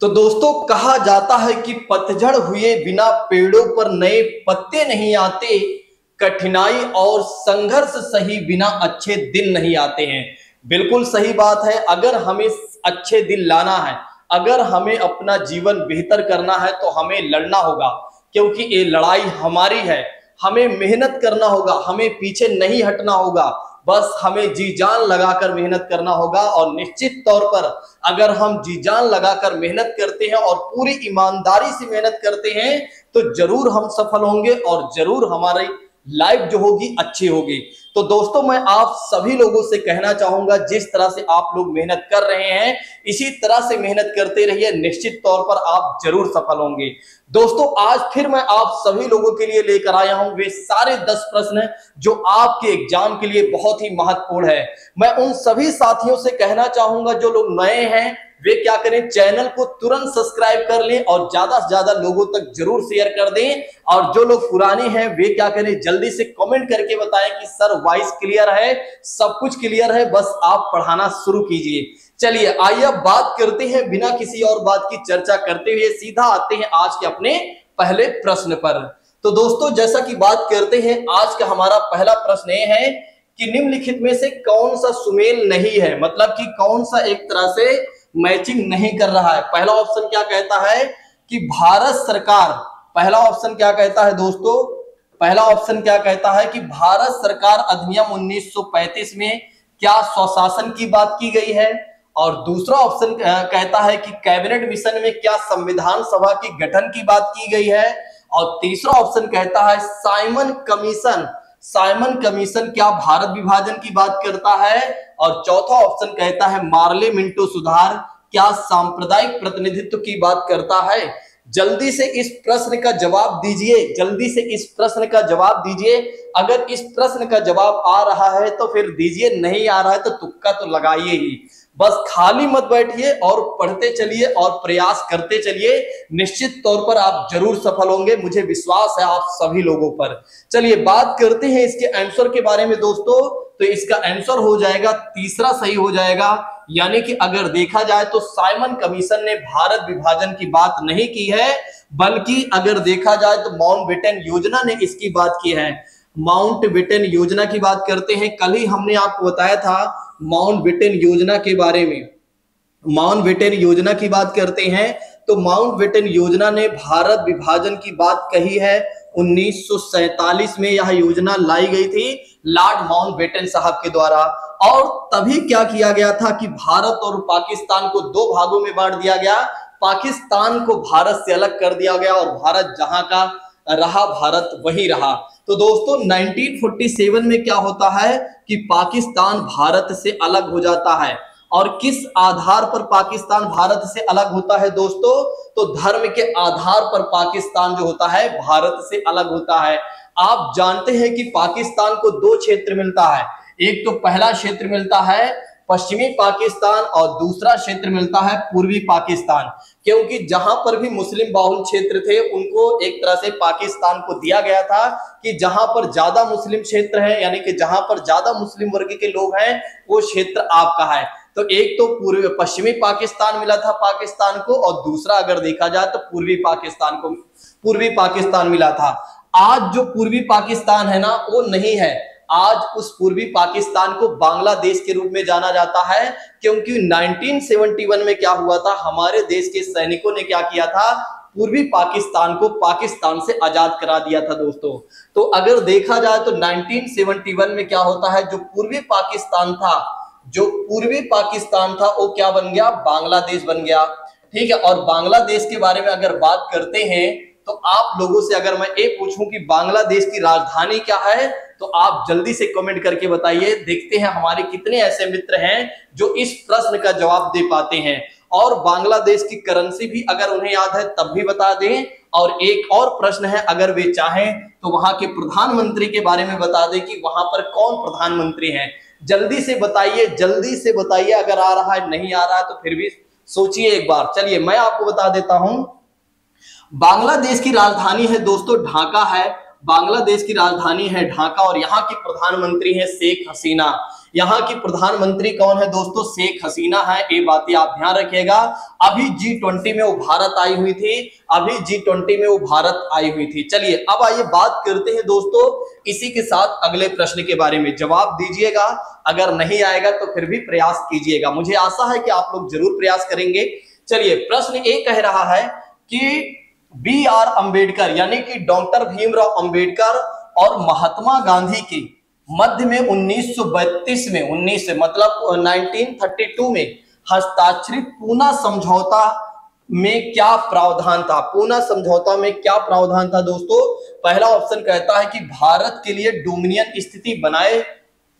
तो दोस्तों कहा जाता है कि पतझड़ हुए बिना पेड़ों पर नए पत्ते नहीं आते, कठिनाई और संघर्ष सही बिना अच्छे दिन नहीं आते हैं। बिल्कुल सही बात है। अगर हमें अच्छे दिन लाना है, अगर हमें अपना जीवन बेहतर करना है तो हमें लड़ना होगा, क्योंकि ये लड़ाई हमारी है। हमें मेहनत करना होगा, हमें पीछे नहीं हटना होगा, बस हमें जी जान लगाकर मेहनत करना होगा। और निश्चित तौर पर अगर हम जी जान लगाकर मेहनत करते हैं और पूरी ईमानदारी से मेहनत करते हैं तो जरूर हम सफल होंगे और जरूर हमारी लाइफ जो होगी अच्छी होगी। तो दोस्तों मैं आप सभी लोगों से कहना चाहूंगा, जिस तरह से आप लोग मेहनत कर रहे हैं इसी तरह से मेहनत करते रहिए, निश्चित तौर पर आप जरूर सफल होंगे। दोस्तों आज फिर मैं आप सभी लोगों के लिए लेकर आया हूं वे सारे 10 प्रश्न जो आपके एग्जाम के लिए बहुत ही महत्वपूर्ण है। मैं उन सभी साथियों से कहना चाहूंगा जो लोग नए हैं वे क्या करें, चैनल को तुरंत सब्सक्राइब कर लें और ज्यादा से ज्यादा लोगों तक जरूर शेयर कर दें। और जो लोग पुराने हैं वे क्या करें, जल्दी से कमेंट करके बताएं कि सर वॉइस क्लियर है, सब कुछ क्लियर है, बस आप पढ़ाना शुरू कीजिए। चलिए आइए अब बात करते हैं, बिना किसी और बात की चर्चा करते हुए सीधा आते हैं आज के अपने पहले प्रश्न पर। तो दोस्तों जैसा कि बात करते हैं, आज का हमारा पहला प्रश्न ये है कि निम्नलिखित में से कौन सा सुमेल नहीं है, मतलब कि कौन सा एक तरह से मैचिंग नहीं कर रहा है। पहला ऑप्शन क्या कहता है कि भारत सरकार, पहला ऑप्शन क्या कहता है दोस्तों, पहला ऑप्शन क्या कहता है कि भारत सरकार अधिनियम 1935 में क्या स्वशासन की बात की गई है। और दूसरा ऑप्शन कहता है कि कैबिनेट मिशन में क्या संविधान सभा की गठन की बात की गई है। और तीसरा ऑप्शन कहता है साइमन कमीशन, साइमन कमीशन क्या भारत विभाजन की बात करता है। और चौथा ऑप्शन कहता है मार्ले मिंटो सुधार क्या सांप्रदायिक प्रतिनिधित्व की बात करता है। जल्दी से इस प्रश्न का जवाब दीजिए, जल्दी से इस प्रश्न का जवाब दीजिए। अगर इस प्रश्न का जवाब आ रहा है तो फिर दीजिए, नहीं आ रहा है तो तुक्का तो लगाइए ही। बस खाली मत बैठिए और पढ़ते चलिए और प्रयास करते चलिए, निश्चित तौर पर आप जरूर सफल होंगे, मुझे विश्वास है आप सभी लोगों पर। चलिए बात करते हैं इसके आंसर के बारे में दोस्तों। तो इसका आंसर हो जाएगा तीसरा सही हो जाएगा, यानी कि अगर देखा जाए तो साइमन कमीशन ने भारत विभाजन की बात नहीं की है, बल्कि अगर देखा जाए तो माउंटबेटन योजना ने इसकी बात की है। माउंटबेटन योजना की बात करते हैं, कल ही हमने आपको बताया था माउंटबेटन योजना के बारे में। माउंटबेटन योजना की बात करते हैं तो माउंटबेटन योजना ने भारत विभाजन की बात कही है। 1947 में यह योजना लाई गई थी लॉर्ड माउंटबेटन साहब के द्वारा। और तभी क्या किया गया था कि भारत और पाकिस्तान को दो भागों में बांट दिया गया, पाकिस्तान को भारत से अलग कर दिया गया और भारत जहां का रहा भारत वही रहा। तो दोस्तों 1947 में क्या होता है कि पाकिस्तान भारत से अलग हो जाता है। और किस आधार पर पाकिस्तान भारत से अलग होता है दोस्तों, तो धर्म के आधार पर पाकिस्तान जो होता है भारत से अलग होता है। आप जानते हैं कि पाकिस्तान को दो क्षेत्र मिलता है, एक तो पहला क्षेत्र मिलता है पश्चिमी पाकिस्तान और दूसरा क्षेत्र मिलता है पूर्वी पाकिस्तान, क्योंकि जहां पर भी मुस्लिम बाहुल क्षेत्र थे उनको एक तरह से पाकिस्तान को दिया गया था कि जहां पर ज्यादा मुस्लिम क्षेत्र है, यानी कि जहां पर ज्यादा मुस्लिम वर्ग के लोग हैं वो क्षेत्र आपका है। तो एक तो पूर्वी पश्चिमी पाकिस्तान मिला था पाकिस्तान को, और दूसरा अगर देखा जाए तो पूर्वी पाकिस्तान मिला था। आज जो पूर्वी पाकिस्तान है ना वो नहीं है, आज उस पूर्वी पाकिस्तान को बांग्लादेश के रूप में जाना जाता है, क्योंकि 1971 में क्या हुआ था, हमारे देश के सैनिकों ने क्या किया था, पूर्वी पाकिस्तान को पाकिस्तान से आजाद करा दिया था दोस्तों। तो अगर देखा जाए तो 1971 में क्या होता है, जो पूर्वी पाकिस्तान था वो क्या बन गया, बांग्लादेश बन गया। ठीक है, और बांग्लादेश के बारे में अगर बात करते हैं तो आप लोगों से अगर मैं ये पूछूं कि बांग्लादेश की राजधानी क्या है, तो आप जल्दी से कमेंट करके बताइए। देखते हैं हमारे कितने ऐसे मित्र हैं जो इस प्रश्न का जवाब दे पाते हैं। और बांग्लादेश की करेंसी भी अगर उन्हें याद है तब भी बता दें। और एक और प्रश्न है, अगर वे चाहें तो वहां के प्रधानमंत्री के बारे में बता दें कि वहां पर कौन प्रधानमंत्री हैं। जल्दी से बताइए, जल्दी से बताइए, अगर आ रहा है नहीं आ रहा है तो फिर भी सोचिए एक बार। चलिए मैं आपको बता देता हूं, बांग्लादेश की राजधानी है दोस्तों ढाका है। बांग्लादेश की राजधानी है ढाका और यहाँ की प्रधानमंत्री है शेख हसीना। यहाँ की प्रधानमंत्री कौन है दोस्तों? शेख हसीना है। ये बातें आप ध्यान रखिएगा। अभी G20 में वो भारत आई हुई थी, अभी G20 में वो भारत आई हुई थी। चलिए अब आइए बात करते हैं दोस्तों इसी के साथ अगले प्रश्न के बारे में। जवाब दीजिएगा, अगर नहीं आएगा तो फिर भी प्रयास कीजिएगा। मुझे आशा है कि आप लोग जरूर प्रयास करेंगे। चलिए प्रश्न एक कह रहा है कि B.R. अम्बेडकर यानी कि डॉक्टर भीमराव अंबेडकर और महात्मा गांधी की मध्य में 1932 में 1932 में हस्ताक्षरित पूना समझौता में क्या प्रावधान था? पूना समझौता में क्या प्रावधान था दोस्तों? पहला ऑप्शन कहता है कि भारत के लिए डोमिनियन स्थिति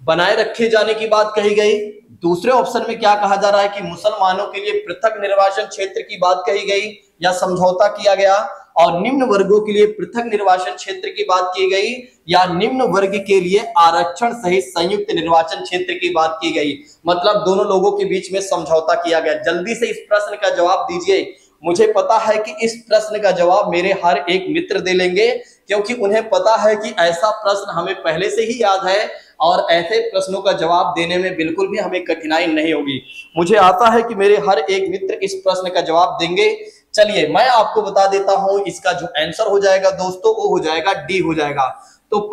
बनाए रखे जाने की बात कही गई। दूसरे ऑप्शन में क्या कहा जा रहा है कि मुसलमानों के लिए पृथक निर्वाचन क्षेत्र की बात कही गई या समझौता किया गया, और निम्न वर्गों के लिए पृथक निर्वाचन क्षेत्र की बात की गई या निम्न वर्ग के लिए आरक्षण सहित संयुक्त निर्वाचन क्षेत्र की बात की गई। मतलब दोनों लोगों के बीच में समझौता किया गया। जल्दी से इस प्रश्न का जवाब दीजिए। मुझे पता है कि इस प्रश्न का जवाब मेरे हर एक मित्र दे लेंगे, क्योंकि उन्हें पता है कि ऐसा प्रश्न हमें पहले से ही याद है और ऐसे प्रश्नों का जवाब देने में बिल्कुल भी हमें कठिनाई नहीं होगी। मुझे आशा है कि मेरे हर एक मित्र इस प्रश्न का जवाब देंगे। चलिए मैं आपको बता देता हूं, इसका जो आंसर हो जाएगा दोस्तों वो हो जाएगा डी हो जाएगा। तो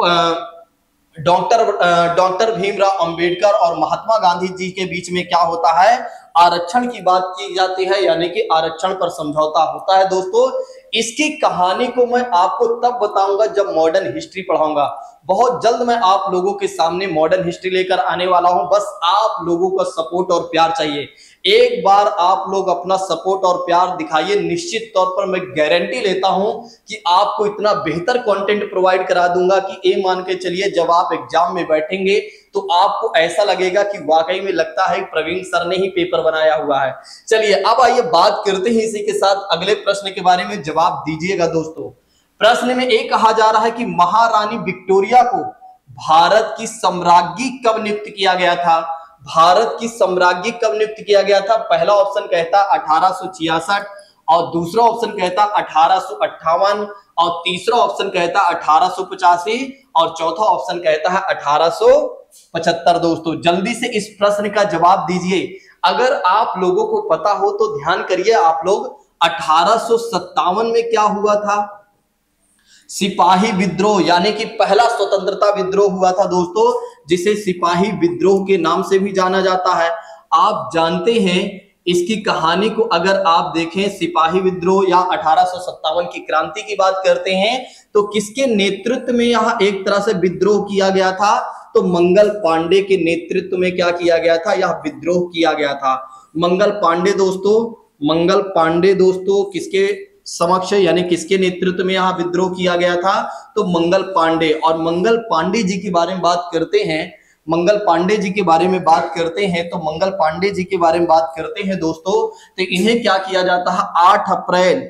डॉक्टर भीमराव अंबेडकर और महात्मा गांधी जी के बीच में क्या होता है? आरक्षण की बात की जाती है, यानी कि आरक्षण पर समझौता होता है दोस्तों। इसकी कहानी को मैं आपको तब बताऊंगा जब मॉडर्न हिस्ट्री पढ़ाऊंगा। बहुत जल्द मैं आप लोगों के सामने मॉडर्न हिस्ट्री लेकर आने वाला हूं। बस आप लोगों का सपोर्ट और प्यार चाहिए। एक बार आप लोग अपना सपोर्ट और प्यार दिखाइए, निश्चित तौर पर मैं गारंटी लेता हूं कि आपको इतना बेहतर कंटेंट प्रोवाइड करा दूंगा कि ये मान के चलिए जब आप एग्जाम में बैठेंगे तो आपको ऐसा लगेगा कि वाकई में लगता है प्रवीण सर ने ही पेपर बनाया हुआ है। चलिए अब आइए बात करते हैं इसी के साथ अगले प्रश्न के बारे में। जवाब दीजिएगा दोस्तों। प्रश्न में एक कहा जा रहा है कि महारानी विक्टोरिया को भारत की सम्राज्ञी कब नियुक्त किया गया था? भारत की सम्राज्ञी कब नियुक्त किया गया था? पहला ऑप्शन कहता 1866 और दूसरा ऑप्शन कहता 1858 और तीसरा ऑप्शन कहता 1885 और चौथा ऑप्शन कहता है 1875। दोस्तों जल्दी से इस प्रश्न का जवाब दीजिए। अगर आप लोगों को पता हो तो ध्यान करिए आप लोग। 1857 में क्या हुआ था? सिपाही विद्रोह, यानी कि पहला स्वतंत्रता विद्रोह हुआ था दोस्तों, जिसे सिपाही विद्रोह के नाम से भी जाना जाता है। आप जानते हैं इसकी कहानी को अगर आप देखें, सिपाही विद्रोह या 1857 की क्रांति की बात करते हैं तो किसके नेतृत्व में यहाँ एक तरह से विद्रोह किया गया था? तो मंगल पांडे के नेतृत्व में क्या किया गया था? यह विद्रोह किया गया था। मंगल पांडे दोस्तों किसके समक्ष यानी किसके नेतृत्व में यहाँ विद्रोह किया गया था? तो मंगल पांडे। और मंगल पांडे जी के बारे में बात करते हैं, मंगल पांडे जी के बारे में बात करते हैं तो मंगल पांडे जी के बारे में बात करते हैं दोस्तों, तो इन्हें क्या किया जाता है? 8 अप्रैल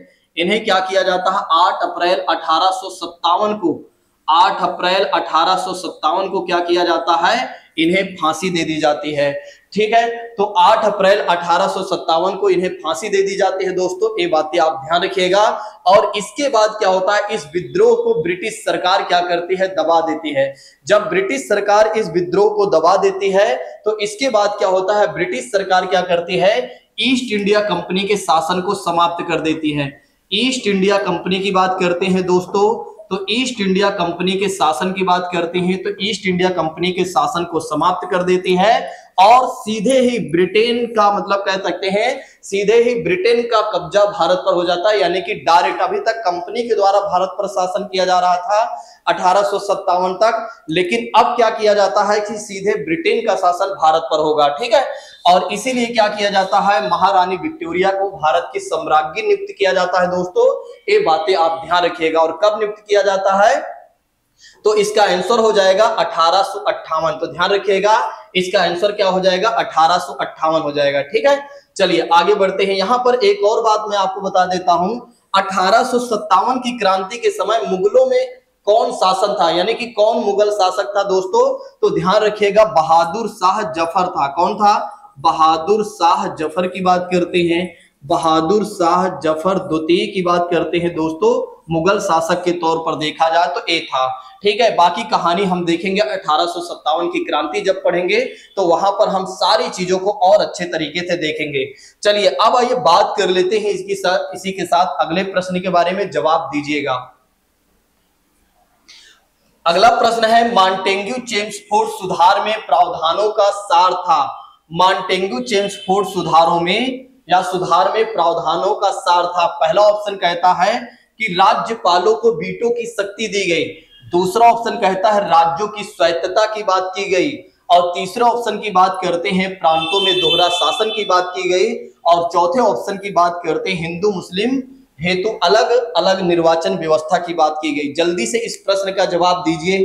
1857 को 8 अप्रैल 1857 को क्या किया जाता है? इन्हें फांसी दे दी जाती है। ठीक है, तो 8 अप्रैल 1857 को इन्हें फांसी दे दी जाती है दोस्तों। ये बातें आप ध्यान रखिएगा। और इसके बाद क्या होता है? इस विद्रोह को ब्रिटिश सरकार क्या करती है? दबा देती है। जब ब्रिटिश सरकार इस विद्रोह को दबा देती है तो इसके बाद क्या होता है? ब्रिटिश सरकार क्या करती है? ईस्ट इंडिया कंपनी के शासन को समाप्त कर देती है। ईस्ट इंडिया कंपनी की बात करते हैं दोस्तों, तो ईस्ट इंडिया कंपनी के शासन की बात करते हैं तो ईस्ट इंडिया कंपनी के शासन को समाप्त कर देती है और सीधे ही ब्रिटेन का, मतलब कह सकते हैं सीधे ही ब्रिटेन का कब्जा भारत पर हो जाता है। यानी कि डायरेक्ट, अभी तक कंपनी के द्वारा भारत पर शासन किया जा रहा था 1857 तक, लेकिन अब क्या किया जाता है कि सीधे ब्रिटेन का शासन भारत पर होगा। ठीक है, और इसीलिए क्या किया जाता है? महारानी विक्टोरिया को भारत की सम्राज्ञी नियुक्त किया जाता है दोस्तों। ये बातें आप ध्यान रखिएगा। और कब नियुक्त किया जाता है? तो इसका आंसर हो जाएगा 1858। तो ध्यान रखिएगा, इसका आंसर क्या हो जाएगा? 1858 हो जाएगा। ठीक है, चलिए आगे बढ़ते हैं। यहां पर एक और बात मैं आपको बता देता हूं। 1857 की क्रांति के समय मुगलों में कौन शासन था, यानी कि कौन मुगल शासक था दोस्तों? तो ध्यान रखिएगा, बहादुर शाह जफर था। कौन था? बहादुर शाह जफर की बात करते हैं। बहादुर शाह जफर द्वितीय की बात करते हैं दोस्तों, मुगल शासक के तौर पर देखा जाए तो ए था। ठीक है, बाकी कहानी हम देखेंगे 1857 की क्रांति जब पढ़ेंगे तो वहां पर हम सारी चीजों को और अच्छे तरीके से देखेंगे। चलिए अब आइए बात कर लेते हैं इसी के साथ अगले प्रश्न के बारे में, जवाब दीजिएगा। अगला प्रश्न है, मॉन्टेग्यू चेम्सफोर्ड सुधार में प्रावधानों का सार था। मॉन्टेग्यू चेम्सफोर्ड सुधारों में या सुधार में प्रावधानों का सार था। पहला ऑप्शन कहता है कि राज्यपालों को वीटो की शक्ति दी गई, दूसरा ऑप्शन कहता है राज्यों की स्वायत्तता की बात की गई, और तीसरा ऑप्शन की बात करते हैं प्रांतों में दोहरा शासन की बात की गई, और चौथे ऑप्शन की बात करते हैं हिंदू मुस्लिम हेतु अलग अलग निर्वाचन व्यवस्था की बात की गई। जल्दी से इस प्रश्न का जवाब दीजिए।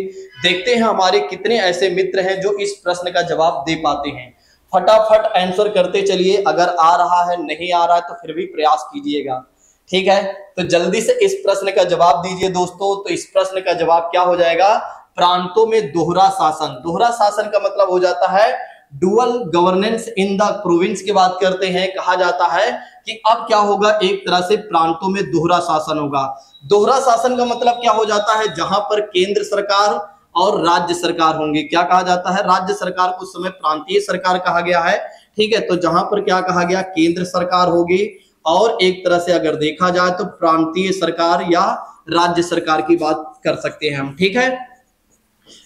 देखते हैं हमारे कितने ऐसे मित्र हैं जो इस प्रश्न का जवाब दे पाते हैं। फटाफट आंसर करते चलिए, अगर आ रहा है नहीं आ रहा है तो फिर भी प्रयास कीजिएगा। ठीक है, तो जल्दी से इस प्रश्न का जवाब दीजिए दोस्तों। तो इस प्रश्न का जवाब क्या हो जाएगा? प्रांतों में दोहरा शासन। दोहरा शासन का मतलब हो जाता है dual governance in the province की बात करते हैं। कहा जाता है कि अब क्या होगा, एक तरह से प्रांतों में दोहरा शासन होगा। दोहरा शासन का मतलब क्या हो जाता है? जहां पर केंद्र सरकार और राज्य सरकार होंगे। क्या कहा जाता है? राज्य सरकार को उस समय प्रांतीय सरकार कहा गया है। ठीक है, तो जहां पर क्या कहा गया, केंद्र सरकार होगी, और एक तरह से अगर देखा जाए तो प्रांतीय सरकार या राज्य सरकार की बात कर सकते हैं हम। ठीक है,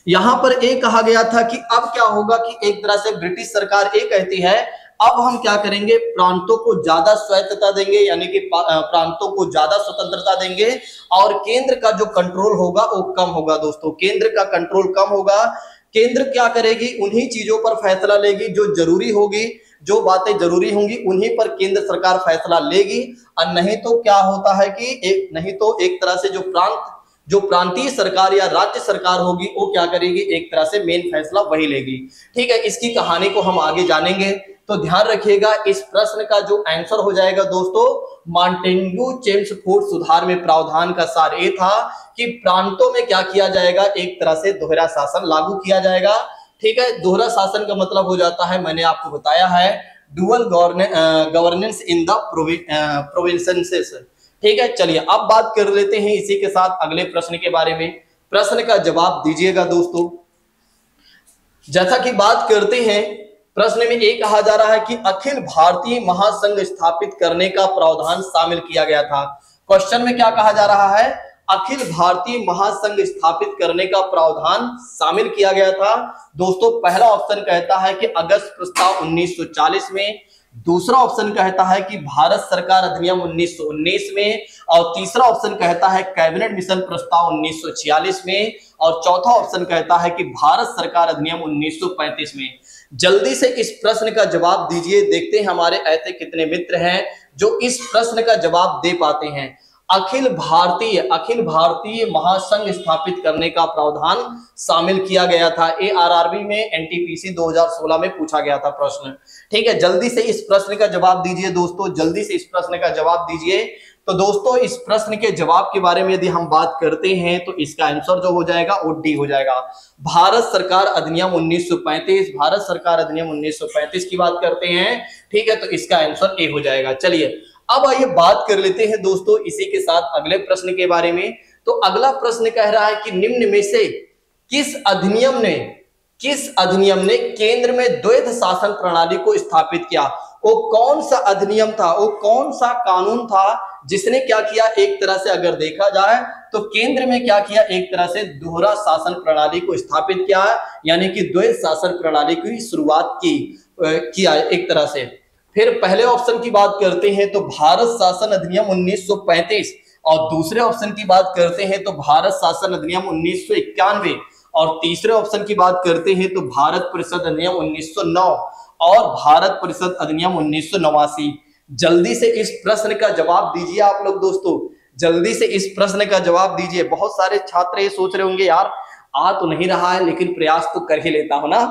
यहां पर एक कहा गया था कि अब क्या होगा कि एक तरह से ब्रिटिश सरकार ये कहती है अब हम क्या करेंगे, प्रांतों को ज्यादा स्वायत्तता देंगे, यानी कि प्रांतों को ज्यादा स्वतंत्रता देंगे, और केंद्र का जो कंट्रोल होगा वो कम होगा। दोस्तों, केंद्र का कंट्रोल कम होगा। केंद्र क्या करेगी, उन्हीं चीजों पर फैसला लेगी जो जरूरी होगी, जो बातें जरूरी होंगी उन्हीं पर केंद्र सरकार फैसला लेगी। और नहीं तो क्या होता है कि नहीं तो एक तरह से जो प्रांतीय सरकार या राज्य सरकार होगी वो क्या करेगी, एक तरह से मेन फैसला वही लेगी। ठीक है, इसकी कहानी को हम आगे जानेंगे, तो ध्यान रखिएगा। इस प्रश्न का जो आंसर हो जाएगा दोस्तों, मॉन्टेग्यू चेम्सफोर्ड सुधार में प्रावधान का सार ये था कि प्रांतों में क्या किया जाएगा, एक तरह से दोहरा शासन लागू किया जाएगा। ठीक है, दोहरा शासन का मतलब हो जाता है, मैंने आपको बताया है, dual governance in the provinces. ठीक है, चलिए अब बात कर लेते हैं इसी के साथ अगले प्रश्न के बारे में। प्रश्न का जवाब दीजिएगा दोस्तों। जैसा कि बात करते हैं, प्रश्न में ये कहा जा रहा है कि अखिल भारतीय महासंघ स्थापित करने का प्रावधान शामिल किया गया था। क्वेश्चन में क्या कहा जा रहा है, अखिल भारतीय महासंघ स्थापित करने का प्रावधान शामिल किया गया था। दोस्तों, पहला ऑप्शन कहता है कि अगस्त प्रस्ताव 1940 में, दूसरा ऑप्शन कहता है कि भारत सरकार अधिनियम 1919 में, और तीसरा ऑप्शन कहता है कैबिनेट मिशन प्रस्ताव 1946 में, और चौथा ऑप्शन कहता है कि भारत सरकार अधिनियम 1935 में। जल्दी से इस प्रश्न का जवाब दीजिए। देखते हैं हमारे ऐसे कितने मित्र हैं जो इस प्रश्न का जवाब दे पाते हैं। अखिल भारतीय महासंघ स्थापित करने का प्रावधान शामिल किया गया था। ARRB में NTPC 2016 में पूछा गया था प्रश्न। ठीक है, जल्दी से इस प्रश्न का जवाब दीजिए दोस्तों, जल्दी से इस प्रश्न का जवाब दीजिए। तो दोस्तों, इस प्रश्न के जवाब के बारे में यदि हम बात करते हैं तो इसका आंसर जो हो जाएगा वो डी हो जाएगा। भारत सरकार अधिनियम 1935, भारत सरकार अधिनियम 1935 की बात करते हैं। ठीक है, तो इसका आंसर ए हो जाएगा। चलिए अब आइए बात कर लेते हैं दोस्तों इसी के साथ अगले प्रश्न के बारे में। तो अगला प्रश्न कह रहा है कि निम्न में से किस अधिनियम ने केंद्र में द्वैध शासन प्रणाली को स्थापित किया? वो कौन सा अधिनियम था, वो कौन सा कानून था जिसने क्या किया, एक तरह से अगर देखा जाए तो केंद्र में क्या किया, एक तरह से दोहरा शासन प्रणाली को स्थापित किया, यानी कि द्वैध शासन प्रणाली की शुरुआत किया एक तरह से। फिर पहले ऑप्शन की बात करते हैं तो भारत शासन अधिनियम 1935, और दूसरे ऑप्शन की बात करते हैं तो भारत शासन अधिनियम 1991, और तीसरे ऑप्शन की बात करते हैं तो भारत परिषद अधिनियम 1909 और भारत परिषद अधिनियम 1989। जल्दी से इस प्रश्न का जवाब दीजिए आप लोग दोस्तों, जल्दी से इस प्रश्न का जवाब दीजिए। बहुत सारे छात्र ये सोच रहे होंगे यार आ तो नहीं रहा है लेकिन प्रयास तो कर ही लेता हूं ना।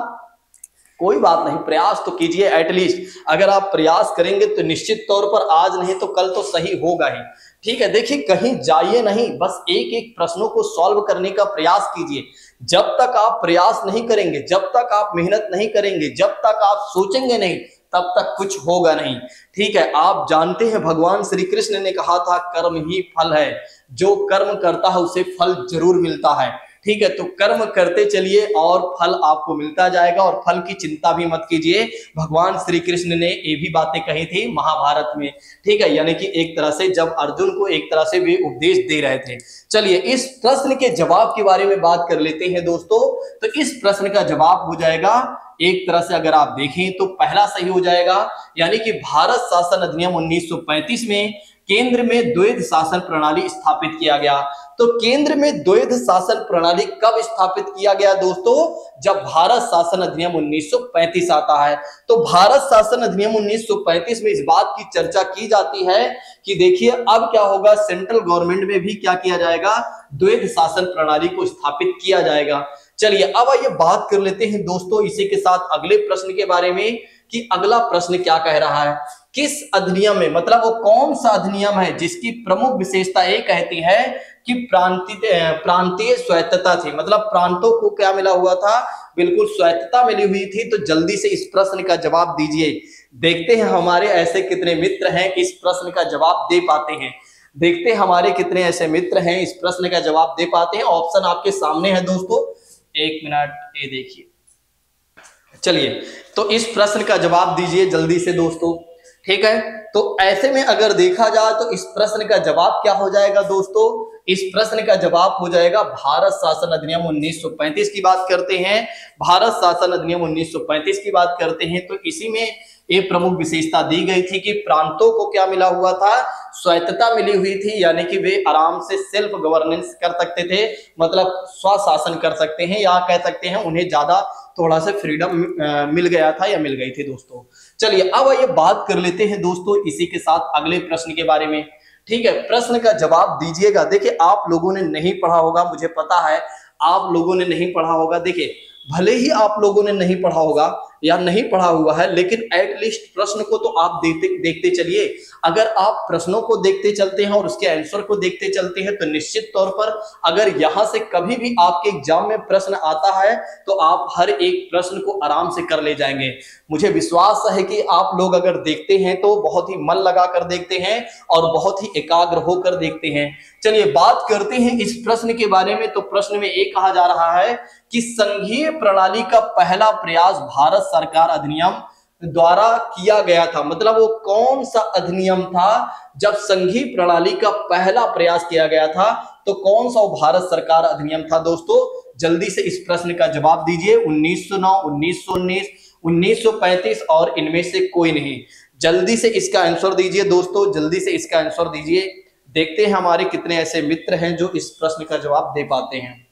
कोई बात नहीं, प्रयास तो कीजिए एटलीस्ट। अगर आप प्रयास करेंगे तो निश्चित तौर पर आज नहीं तो कल तो सही होगा ही। ठीक है, देखिए कहीं जाइए नहीं, बस एक एक प्रश्नों को सॉल्व करने का प्रयास कीजिए। जब तक आप प्रयास नहीं करेंगे, जब तक आप मेहनत नहीं करेंगे, जब तक आप सोचेंगे नहीं, तब तक कुछ होगा नहीं। ठीक है, आप जानते हैं भगवान श्री कृष्ण ने कहा था कर्म ही फल है, जो कर्म करता है उसे फल जरूर मिलता है। ठीक है, तो कर्म करते चलिए और फल आपको मिलता जाएगा, और फल की चिंता भी मत कीजिए। भगवान श्री कृष्ण ने ये भी बातें कही थी महाभारत में। ठीक है, यानी कि एक तरह से जब अर्जुन को एक तरह से वे उपदेश दे रहे थे। चलिए इस प्रश्न के जवाब के बारे में बात कर लेते हैं दोस्तों। तो इस प्रश्न का जवाब हो जाएगा, एक तरह से अगर आप देखें तो पहला सही हो जाएगा, यानी कि भारत शासन अधिनियम 1935 में केंद्र में द्वैध शासन प्रणाली स्थापित किया गया। तो केंद्र में द्वैध शासन प्रणाली कब स्थापित किया गया दोस्तों? जब भारत शासन अधिनियम 1935 आता है। तो भारत शासन अधिनियम 1935 में इस बात की चर्चा की जाती है कि देखिए अब क्या होगा, सेंट्रल गवर्नमेंट में भी क्या किया जाएगा, द्वैध शासन प्रणाली को स्थापित किया जाएगा। चलिए अब आइए बात कर लेते हैं दोस्तों इसी के साथ अगले प्रश्न के बारे में, कि अगला प्रश्न क्या कह रहा है, किस अधिनियम में, मतलब वो कौन सा अधिनियम है जिसकी प्रमुख विशेषता ये कहती है कि प्रांतीय स्वायत्तता थी, मतलब प्रांतों को क्या मिला हुआ था, बिल्कुल स्वायत्तता मिली हुई थी। तो जल्दी से इस प्रश्न का जवाब दीजिए। देखते हैं हमारे ऐसे कितने मित्र हैं इस प्रश्न का जवाब दे पाते हैं। देखते हैं हमारे कितने ऐसे मित्र हैं इस प्रश्न का जवाब दे पाते हैं। ऑप्शन आपके सामने है दोस्तों, एक मिनट ये देखिए। चलिए तो इस प्रश्न का जवाब दीजिए जल्दी से दोस्तों। ठीक है, तो ऐसे में अगर देखा जाए तो इस प्रश्न का जवाब क्या हो जाएगा दोस्तों? इस प्रश्न का जवाब हो जाएगा भारत शासन अधिनियम 1935 की बात करते हैं। भारत शासन अधिनियम 1935 की बात करते हैं तो इसी में ये प्रमुख विशेषता दी गई थी कि प्रांतों को क्या मिला हुआ था, स्वायत्तता मिली हुई थी, यानी कि वे आराम से सेल्फ गवर्नेंस कर सकते थे, मतलब स्वशासन कर सकते हैं, या कह सकते हैं उन्हें ज्यादा थोड़ा सा फ्रीडम मिल गया था या मिल गई थी दोस्तों। चलिए अब ये बात कर लेते हैं दोस्तों इसी के साथ अगले प्रश्न के बारे में। ठीक है, प्रश्न का जवाब दीजिएगा। देखिए आप लोगों ने नहीं पढ़ा होगा, मुझे पता है आप लोगों ने नहीं पढ़ा होगा। देखिए भले ही आप लोगों ने नहीं पढ़ा होगा या नहीं पढ़ा हुआ है, लेकिन एटलीस्ट प्रश्न को तो आप देखते चलिए। अगर आप प्रश्नों को देखते चलते हैं और उसके आंसर को देखते चलते हैं तो निश्चित तौर पर अगर यहां से कभी भी आपके एग्जाम में प्रश्न आता है तो आप हर एक प्रश्न को आराम से कर ले जाएंगे। मुझे विश्वास है कि आप लोग अगर देखते हैं तो बहुत ही मन लगा कर देखते हैं और बहुत ही एकाग्र होकर देखते हैं। चलिए बात करते हैं इस प्रश्न के बारे में। तो प्रश्न में एक कहा जा रहा है कि संघीय प्रणाली का पहला प्रयास भारत सरकार अधिनियम द्वारा किया गया था, मतलब वो कौन सा अधिनियम था जब संघीय प्रणाली का पहला प्रयास किया गया था, तो कौन सा भारत सरकार अधिनियम था दोस्तों? जल्दी से इस प्रश्न का जवाब दीजिए। 1909, 1919, 1935 और इनमें से कोई नहीं। जल्दी से इसका आंसर दीजिए दोस्तों, जल्दी से इसका आंसर दीजिए। देखते हैं हमारे कितने ऐसे मित्र हैं जो इस प्रश्न का जवाब दे पाते हैं।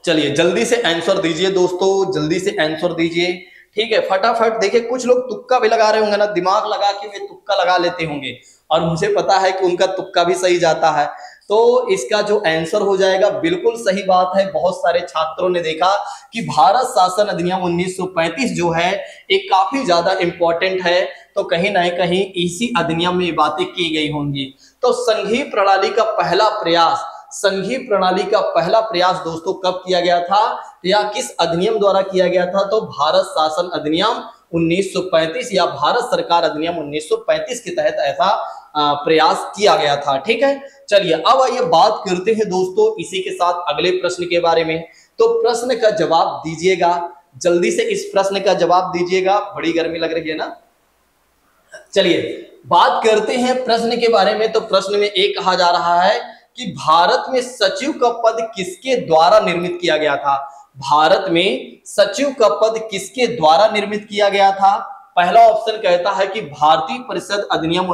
चलिए जल्दी से आंसर दीजिए दोस्तों, जल्दी से आंसर दीजिए। ठीक है, फटाफट। देखिए कुछ लोग तुक्का भी लगा रहे होंगे ना, दिमाग लगा के वे तुक्का लगा लेते होंगे, और मुझे पता है कि उनका तुक्का भी सही जाता है। तो इसका जो आंसर हो जाएगा, बिल्कुल सही बात है। बहुत सारे छात्रों ने देखा कि भारत शासन अधिनियम 1935 जो है एक काफी ज्यादा इंपॉर्टेंट है, तो कहीं ना कहीं इसी अधिनियम में ये बातें की गई होंगी। तो संघीय प्रणाली का पहला प्रयास, संघीय प्रणाली का पहला प्रयास दोस्तों कब किया गया था या किस अधिनियम द्वारा किया गया था? तो भारत शासन अधिनियम 1935 या भारत सरकार अधिनियम 1935 के तहत ऐसा प्रयास किया गया था। ठीक है, चलिए अब आइए बात करते हैं दोस्तों इसी के साथ अगले प्रश्न के बारे में। तो प्रश्न का जवाब दीजिएगा, जल्दी से इस प्रश्न का जवाब दीजिएगा। बड़ी गर्मी लग रही है ना। चलिए बात करते हैं प्रश्न के बारे में। तो प्रश्न में एक कहा जा रहा है कि भारत में सचिव का पद किसके द्वारा निर्मित किया गया था? भारत में सचिव का पद किसके द्वारा निर्मित किया गया था? पहला ऑप्शन कहता है कि भारतीय परिषद अधिनियम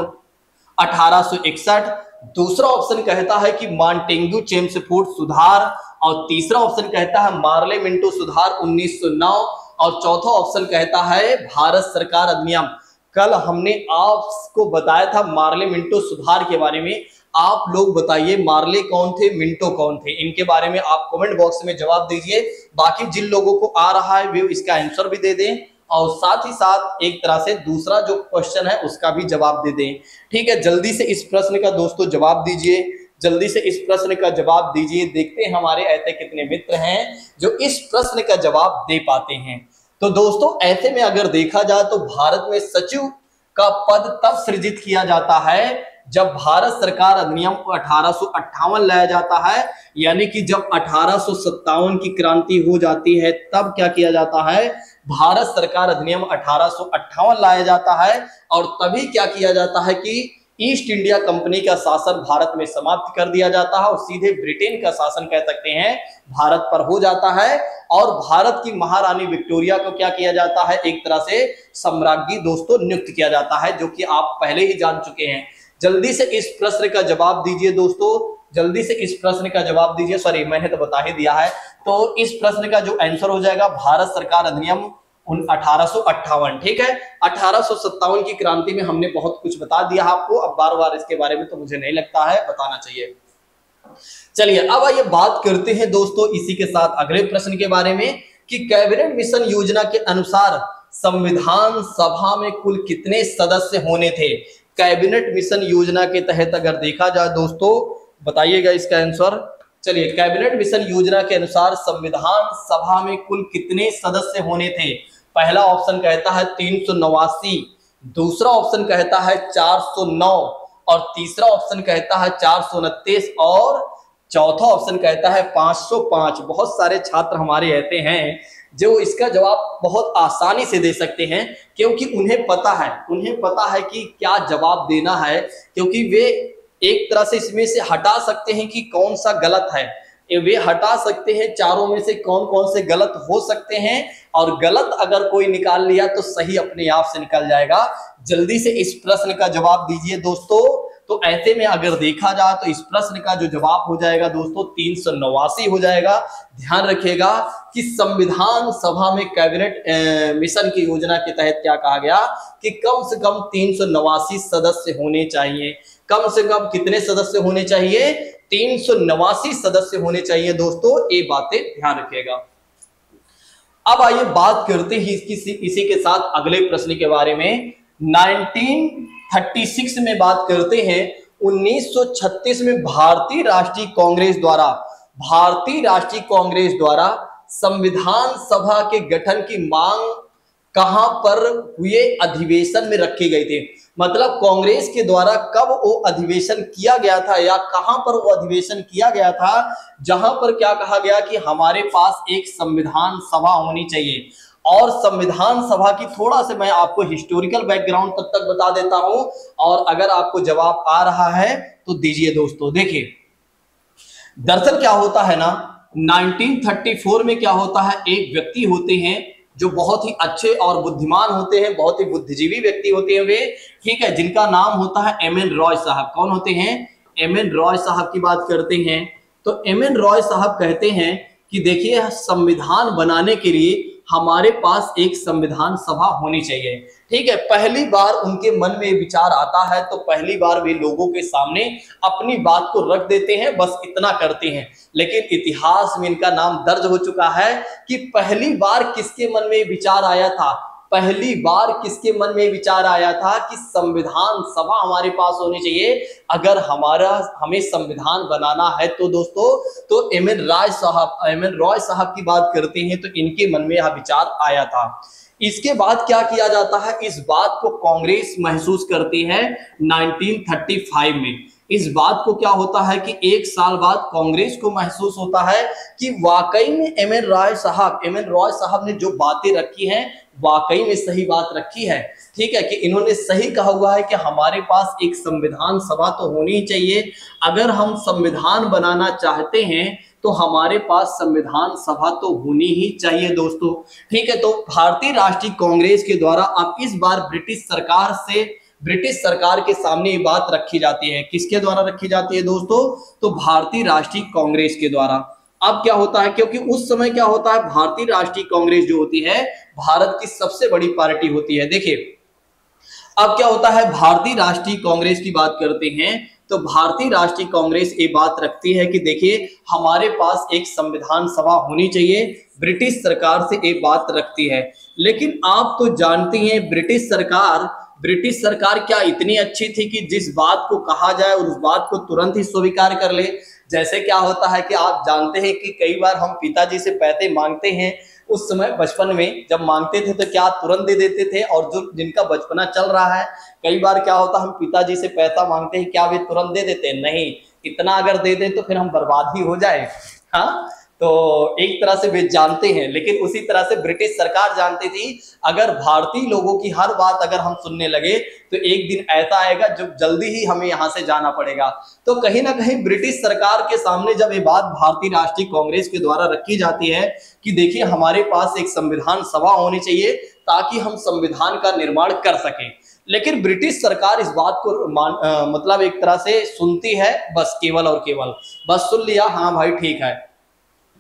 1861, दूसरा ऑप्शन कहता है कि मॉन्टेग्यू चेम्सफोर्ड सुधार, और तीसरा ऑप्शन कहता है मार्ले मिंटो सुधार 1909, और चौथा ऑप्शन कहता है भारत सरकार अधिनियम। कल हमने आपको बताया था मार्ले मिंटो सुधार के बारे में। आप लोग बताइए मार्ले कौन थे, मिंटो कौन थे, इनके बारे में आप कमेंट बॉक्स में जवाब दीजिए। बाकी जिन लोगों को आ रहा है वे इसका आंसर भी दे दें, और साथ ही साथ एक तरह से दूसरा जो क्वेश्चन है उसका भी जवाब दे दें। ठीक है, जल्दी से इस प्रश्न का दोस्तों जवाब दीजिए, जल्दी से इस प्रश्न का जवाब दीजिए। देखते हैं हमारे ऐसे कितने मित्र हैं जो इस प्रश्न का जवाब दे पाते हैं। तो दोस्तों ऐसे में अगर देखा जाए तो भारत में सचिव का पद तब सृजित किया जाता है जब भारत सरकार अधिनियम 1858 लाया जाता है, यानी कि जब 1857 की क्रांति हो जाती है तब क्या किया जाता है, भारत सरकार अधिनियम 1858 लाया जाता है। और तभी क्या किया जाता है कि ईस्ट इंडिया कंपनी का शासन भारत में समाप्त कर दिया जाता है और सीधे ब्रिटेन का शासन कह सकते हैं भारत पर हो जाता है। और भारत की महारानी विक्टोरिया को क्या किया जाता है, एक तरह से सम्राज्ञी दोस्तों नियुक्त किया जाता है, जो कि आप पहले ही जान चुके हैं। जल्दी से इस प्रश्न का जवाब दीजिए दोस्तों, जल्दी से इस प्रश्न का जवाब दीजिए। सॉरी, मैंने तो बता ही दिया है। तो इस प्रश्न का जो आंसर हो जाएगा भारत सरकार अधिनियम 1858। ठीक है, 1857 की क्रांति में हमने बहुत कुछ बता दिया आपको, अब बार बार इसके बारे में तो मुझे नहीं लगता है बताना चाहिए। चलिए अब आइए बात करते हैं दोस्तों इसी के साथ अगले प्रश्न के बारे में कि कैबिनेट मिशन योजना के अनुसार संविधान सभा में कुल कितने सदस्य होने थे। कैबिनेट मिशन योजना के तहत अगर देखा जाए दोस्तों, बताइएगा इसका आंसर। चलिए, कैबिनेट मिशन योजना के अनुसार संविधान सभा में कुल कितने सदस्य होने थे। पहला ऑप्शन कहता है 389, दूसरा ऑप्शन कहता है 409 और तीसरा ऑप्शन कहता है 429 और चौथा ऑप्शन कहता है 505। बहुत सारे छात्र हमारे ऐसे हैं जो इसका जवाब बहुत आसानी से दे सकते हैं, क्योंकि उन्हें पता है कि क्या जवाब देना है, क्योंकि वे एक तरह से इसमें से हटा सकते हैं कि कौन सा गलत है। वे हटा सकते हैं चारों में से कौन कौन से गलत हो सकते हैं, और गलत अगर कोई निकाल लिया तो सही अपने आप से निकल जाएगा। जल्दी से इस प्रश्न का जवाब दीजिए दोस्तों। तो ऐसे में अगर देखा जाए तो इस प्रश्न का जो जवाब हो जाएगा दोस्तों 389 हो जाएगा। ध्यान रखिएगा कि संविधान सभा में कैबिनेट मिशन की योजना के तहत क्या कहा गया कि कम से कम 389 सदस्य होने चाहिए। कम से कम कितने सदस्य होने चाहिए, 389 सदस्य होने चाहिए दोस्तों, ये बातें ध्यान रखिएगा। अब आइए बात करते हैं इसी के साथ अगले प्रश्न के बारे में। 1936 में बात करते हैं। 1936 में भारतीय राष्ट्रीय कांग्रेस द्वारा संविधान सभा के गठन की मांग कहां पर हुए अधिवेशन में रखे गए थे। मतलब कांग्रेस के द्वारा कब वो अधिवेशन किया गया था या कहां पर वो अधिवेशन किया गया था, जहां पर क्या कहा गया कि हमारे पास एक संविधान सभा होनी चाहिए। और संविधान सभा की थोड़ा सा मैं आपको हिस्टोरिकल बैकग्राउंड तब तक बता देता हूं, और अगर आपको जवाब आ रहा है तो दीजिए दोस्तों। देखिए, दरअसल क्या होता है ना, 1934 में क्या होता है, एक व्यक्ति होते हैं जो बहुत ही अच्छे और बुद्धिमान होते हैं, बहुत ही बुद्धिजीवी व्यक्ति होते हैं वे, ठीक है, जिनका नाम होता है एम.एन. रॉय साहब। कौन होते हैं, एम.एन. रॉय साहब की बात करते हैं। तो एम.एन. रॉय साहब कहते हैं कि देखिए, संविधान बनाने के लिए हमारे पास एक संविधान सभा होनी चाहिए। ठीक है, पहली बार उनके मन में विचार आता है तो पहली बार वे लोगों के सामने अपनी बात को रख देते हैं, बस इतना करते हैं। लेकिन इतिहास में इनका नाम दर्ज हो चुका है कि पहली बार किसके मन में विचार आया था, पहली बार किसके मन में विचार आया था कि संविधान सभा हमारे पास होनी चाहिए अगर हमें संविधान बनाना है। तो दोस्तों, तो एम.एन. रॉय साहब की बात करते हैं तो इनके मन में यह विचार आया था। इसके बाद क्या किया जाता है, इस बात को कांग्रेस महसूस करती है 1935 में। इस बात को क्या होता है कि एक साल बाद कांग्रेस को महसूस होता है कि वाकई में एम.एन. रॉय साहब ने जो बातें रखी हैं वाकई में सही बात रखी है। ठीक है, कि इन्होंने सही कहा हुआ है कि हमारे पास एक संविधान सभा तो होनी ही चाहिए। अगर हम संविधान बनाना चाहते हैं तो हमारे पास संविधान सभा तो होनी ही चाहिए दोस्तों। ठीक है, तो भारतीय राष्ट्रीय कांग्रेस के द्वारा अब इस बार ब्रिटिश सरकार के सामने ये बात रखी जाती है। किसके द्वारा रखी जाती है दोस्तों, तो भारतीय राष्ट्रीय कांग्रेस के द्वारा। अब क्या होता है, क्योंकि उस समय क्या होता है, भारतीय राष्ट्रीय कांग्रेस जो होती है भारत की सबसे बड़ी पार्टी होती है। देखिए, अब क्या होता है, भारतीय राष्ट्रीय कांग्रेस की बात करते हैं तो भारतीय राष्ट्रीय कांग्रेस ये बात रखती है कि देखिए, हमारे पास एक संविधान सभा होनी चाहिए। ब्रिटिश सरकार से ये बात रखती है। लेकिन आप तो जानती हैं ब्रिटिश सरकार क्या इतनी अच्छी थी कि जिस बात को कहा जाए उस बात को तुरंत ही स्वीकार कर ले। जैसे क्या होता है कि आप जानते हैं कि कई बार हम पिताजी से पैसे मांगते हैं, उस समय बचपन में जब मांगते थे तो क्या तुरंत दे देते थे, और जो जिनका बचपना चल रहा है कई बार क्या होता है हम पिताजी से पैसा मांगते हैं, क्या वे तुरंत दे देते हैं? नहीं, इतना अगर दे दें तो फिर हम बर्बाद ही हो जाए। हाँ, तो एक तरह से वे जानते हैं, लेकिन उसी तरह से ब्रिटिश सरकार जानती थी अगर भारतीय लोगों की हर बात अगर हम सुनने लगे तो एक दिन ऐसा आएगा जब जल्दी ही हमें यहाँ से जाना पड़ेगा। तो कहीं ना कहीं ब्रिटिश सरकार के सामने जब ये बात भारतीय राष्ट्रीय कांग्रेस के द्वारा रखी जाती है कि देखिए हमारे पास एक संविधान सभा होनी चाहिए ताकि हम संविधान का निर्माण कर सकें, लेकिन ब्रिटिश सरकार इस बात को मतलब एक तरह से सुनती है, बस केवल और केवल बस सुन लिया, हाँ भाई ठीक है।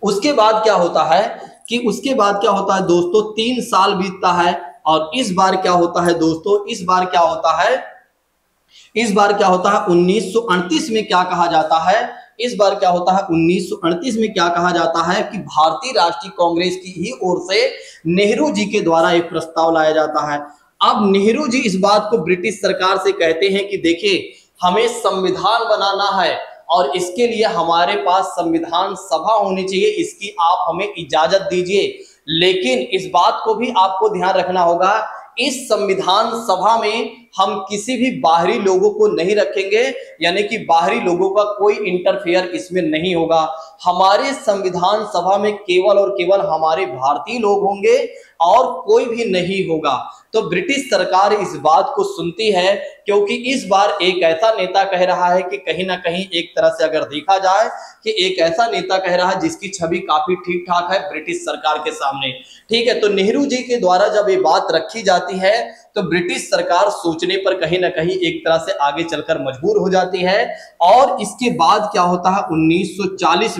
उसके बाद क्या होता है कि उसके बाद क्या होता है दोस्तों, 3 साल बीतता है और इस बार क्या होता है दोस्तों, इस बार क्या होता है 1938 में क्या कहा जाता है, इस बार क्या होता है 1938 में क्या कहा जाता है कि भारतीय राष्ट्रीय कांग्रेस की ही ओर से नेहरू जी के द्वारा एक प्रस्ताव लाया जाता है। अब नेहरू जी इस बात को ब्रिटिश सरकार से कहते हैं कि देखिए हमें संविधान बनाना है और इसके लिए हमारे पास संविधान सभा होनी चाहिए, इसकी आप हमें इजाजत दीजिए, लेकिन इस बात को भी आपको ध्यान रखना होगा इस संविधान सभा में हम किसी भी बाहरी लोगों को नहीं रखेंगे, यानी कि बाहरी लोगों का कोई इंटरफेयर इसमें नहीं होगा। हमारे संविधान सभा में केवल और केवल हमारे भारतीय लोग होंगे और कोई भी नहीं होगा। तो ब्रिटिश सरकार इस बात को सुनती है क्योंकि इस बार एक ऐसा नेता कह रहा है कि कहीं ना कहीं एक तरह से अगर देखा जाए कि एक ऐसा नेता कह रहा है जिसकी छवि काफी ठीक ठाक है ब्रिटिश सरकार के सामने, ठीक है। तो नेहरू जी के द्वारा जब ये बात रखी जाती है तो ब्रिटिश सरकार सोचने पर कहीं ना कहीं एक तरह से आगे चलकर मजबूर हो जाती है। और इसके बाद क्या होता है 1940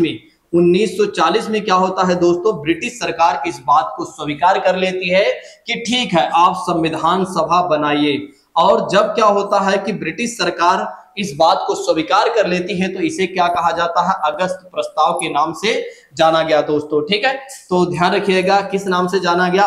में क्या होता है दोस्तों, ब्रिटिश सरकार इस बात को स्वीकार कर लेती है कि ठीक है आप संविधान सभा बनाइए। और जब क्या होता है कि ब्रिटिश सरकार इस बात को स्वीकार कर लेती है तो इसे क्या कहा जाता है, अगस्त प्रस्ताव के नाम से जाना गया दोस्तों, ठीक है। तो ध्यान रखिएगा किस नाम से जाना गया,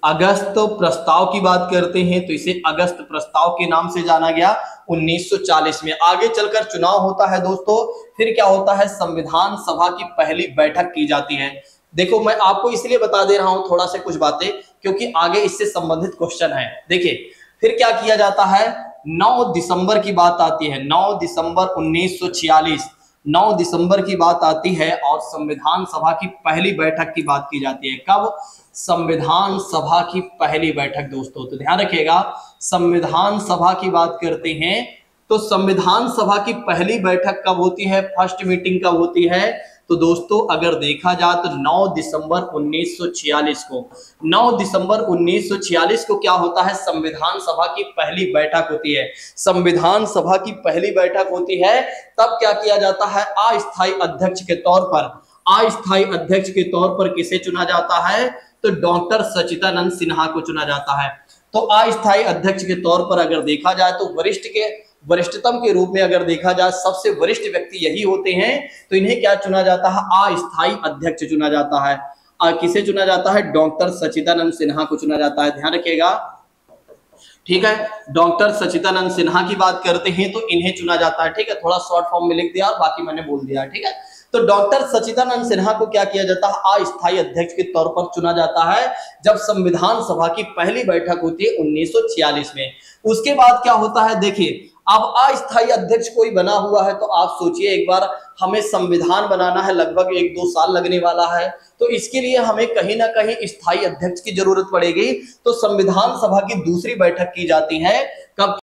अगस्त प्रस्ताव की बात करते हैं तो इसे अगस्त प्रस्ताव के नाम से जाना गया 1940 में। आगे चलकर चुनाव होता है दोस्तों, फिर क्या होता है संविधान सभा की पहली बैठक की जाती है। देखो मैं आपको इसलिए बता दे रहा हूं थोड़ा सा कुछ बातें क्योंकि आगे इससे संबंधित क्वेश्चन है। देखिए फिर क्या किया जाता है, 9 दिसंबर की बात आती है, 9 दिसंबर 1946, 9 दिसंबर की बात आती है और संविधान सभा की पहली बैठक की बात की जाती है। कब, संविधान सभा की पहली बैठक दोस्तों। तो ध्यान रखिएगा संविधान सभा की बात करते हैं तो संविधान सभा की पहली बैठक कब होती है, फर्स्ट मीटिंग कब होती है, तो दोस्तों अगर देखा जाए तो 9 दिसंबर 1946 को, 9 दिसंबर 1946 को क्या होता है, संविधान सभा की पहली बैठक होती है। संविधान सभा की पहली बैठक होती है तब क्या किया जाता है, अस्थायी अध्यक्ष के तौर पर, अस्थायी अध्यक्ष के तौर पर किसे चुना जाता है, तो डॉक्टर सच्चिदानंद सिन्हा को चुना जाता है। तो अस्थायी अध्यक्ष के तौर पर अगर देखा जाए तो वरिष्ठतम के रूप में अगर देखा जाए सबसे वरिष्ठ व्यक्ति यही होते हैं, तो इन्हें क्या चुना जाता है, अस्थायी अध्यक्ष चुना जाता है। किसे चुना जाता है, डॉक्टर सच्चिदानंद सिन्हा को चुना जाता है। ध्यान रखिएगा, ठीक है। डॉक्टर सच्चिदानंद सिन्हा की बात करते हैं तो इन्हें चुना जाता है, ठीक है। थोड़ा शॉर्ट फॉर्म में लिख दिया और बाकी मैंने बोल दिया, ठीक है। तो डॉक्टर सच्चिदानंद सिन्हा को क्या किया जाता है, अस्थायी अध्यक्ष के तौर पर चुना जाता है जब संविधान सभा की पहली बैठक होती है 1946 में। उसके बाद क्या होता है, देखिए अब अस्थायी अध्यक्ष कोई बना हुआ है तो आप सोचिए एक बार, हमें संविधान बनाना है, लगभग 1-2 साल लगने वाला है, तो इसके लिए हमें कहीं ना कहीं स्थायी अध्यक्ष की जरूरत पड़ेगी। तो संविधान सभा की दूसरी बैठक की जाती है कब